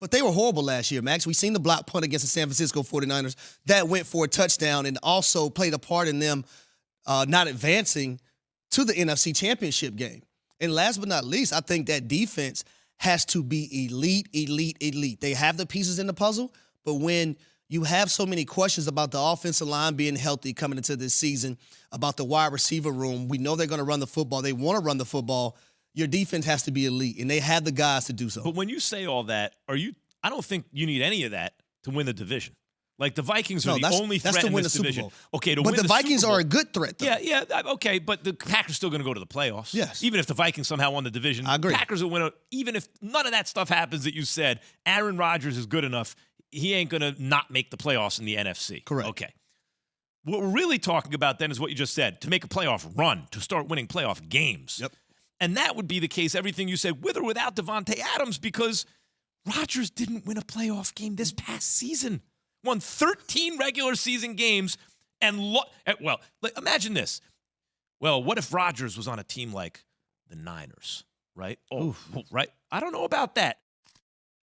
But they were horrible last year, Max. We seen the block punt against the San Francisco 49ers. That went for a touchdown and also played a part in them not advancing to the NFC Championship game. And last but not least, I think that defense has to be elite, elite, elite. They have the pieces in the puzzle, but when you have so many questions about the offensive line being healthy coming into this season, about the wide receiver room, we know they're going to run the football. They want to run the football. Your defense has to be elite, and they have the guys to do so. But when you say all that, I don't think you need any of that to win the division. Like, the Vikings are the only threat in this division. Okay, to win the Vikings Super Bowl, are a good threat, though. Yeah, okay, but the Packers still going to go to the playoffs. Yes. Even if the Vikings somehow won the division. I agree. Packers will win. Even if none of that stuff happens that you said, Aaron Rodgers is good enough, he ain't going to not make the playoffs in the NFC. Correct. Okay. What we're really talking about then is what you just said, to make a playoff run, to start winning playoff games. Yep. And that would be the case, everything you said, with or without Devontae Adams, because Rodgers didn't win a playoff game this past season. Won 13 regular season games and imagine this. Well, what if Rodgers was on a team like the Niners, right? Right. I don't know about that.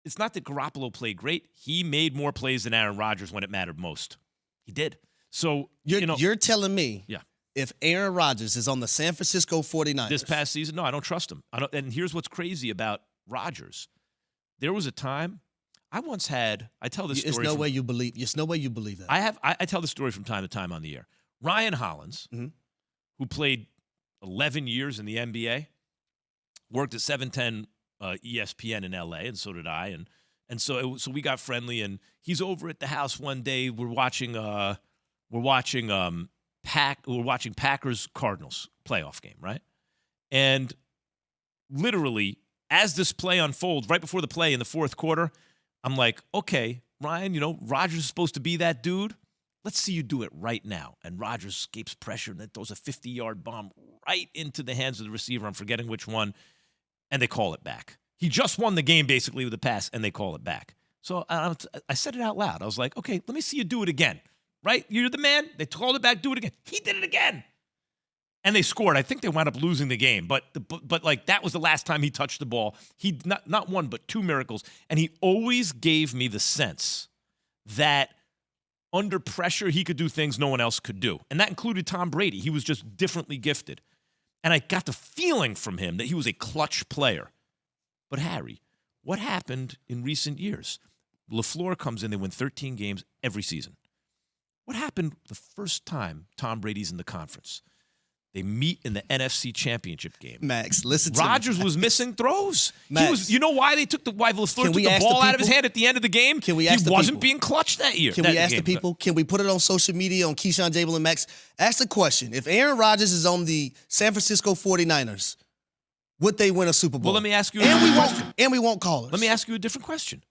It's not that Garoppolo played great. He made more plays than Aaron Rodgers when it mattered most. He did. So, you're telling me, yeah, if Aaron Rodgers is on the San Francisco 49ers this past season, no, I don't trust him. And here's what's crazy about Rodgers. There was a time I tell this story. There's no way you believe that. I tell the story from time to time on the air. Ryan Hollins, who played 11 years in the NBA, worked at 710 ESPN in LA, and so did I. And so we got friendly, and he's over at the house one day. We're watching Packers Cardinals playoff game, right? And literally, as this play unfolds, right before the play in the fourth quarter, I'm like, okay, Ryan, Rodgers is supposed to be that dude. Let's see you do it right now. And Rodgers escapes pressure and then throws a 50-yard bomb right into the hands of the receiver. I'm forgetting which one. And they call it back. He just won the game basically with a pass, and they call it back. So I said it out loud. I was like, okay, let me see you do it again. Right? You're the man. They called it back. Do it again. He did it again. And they scored. I think they wound up losing the game. But like, that was the last time he touched the ball. He not one, but two miracles. And he always gave me the sense that under pressure, he could do things no one else could do. And that included Tom Brady. He was just differently gifted. And I got the feeling from him that he was a clutch player. But Harry, what happened in recent years? LaFleur comes in, they win 13 games every season. What happened the first time Tom Brady's in the conference? They meet in the NFC Championship game. Max, listen to me. Rodgers was missing throws. Max, Why LaFleur took the ball out of his hand at the end of the game? Can we ask the people? He wasn't people? being clutch that year. Can we ask the people? Can we put it on social media on Keyshawn, Jable, and Max? Ask the question. If Aaron Rodgers is on the San Francisco 49ers, would they win a Super Bowl? Well, let me ask you a different question. And we won't call us. Let me ask you a different question.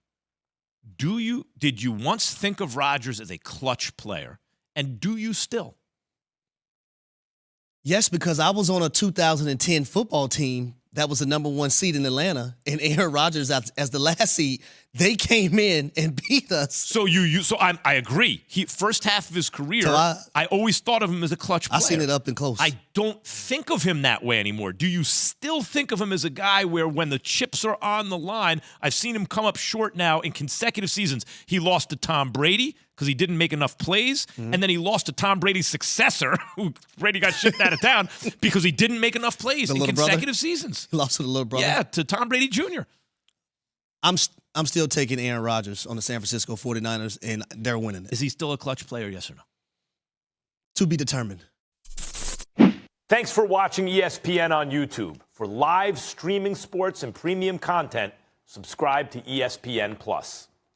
Did you once think of Rodgers as a clutch player? And do you still? Yes, because I was on a 2010 football team that was the number one seed in Atlanta, and Aaron Rodgers as the last seed, they came in and beat us. So I agree. First half of his career, So I always thought of him as a clutch player. I seen it up and close. I don't think of him that way anymore. Do you still think of him as a guy where when the chips are on the line, I've seen him come up short now in consecutive seasons. He lost to Tom Brady because he didn't make enough plays, and then he lost to Tom Brady's successor, who Brady got shipped out of town because he didn't make enough plays in consecutive seasons. He lost to the little brother. Yeah, to Tom Brady Jr. I'm still taking Aaron Rodgers on the San Francisco 49ers, and they're winning it. Is he still a clutch player, yes or no? To be determined. Thanks for watching ESPN on YouTube. For live streaming sports and premium content, subscribe to ESPN+.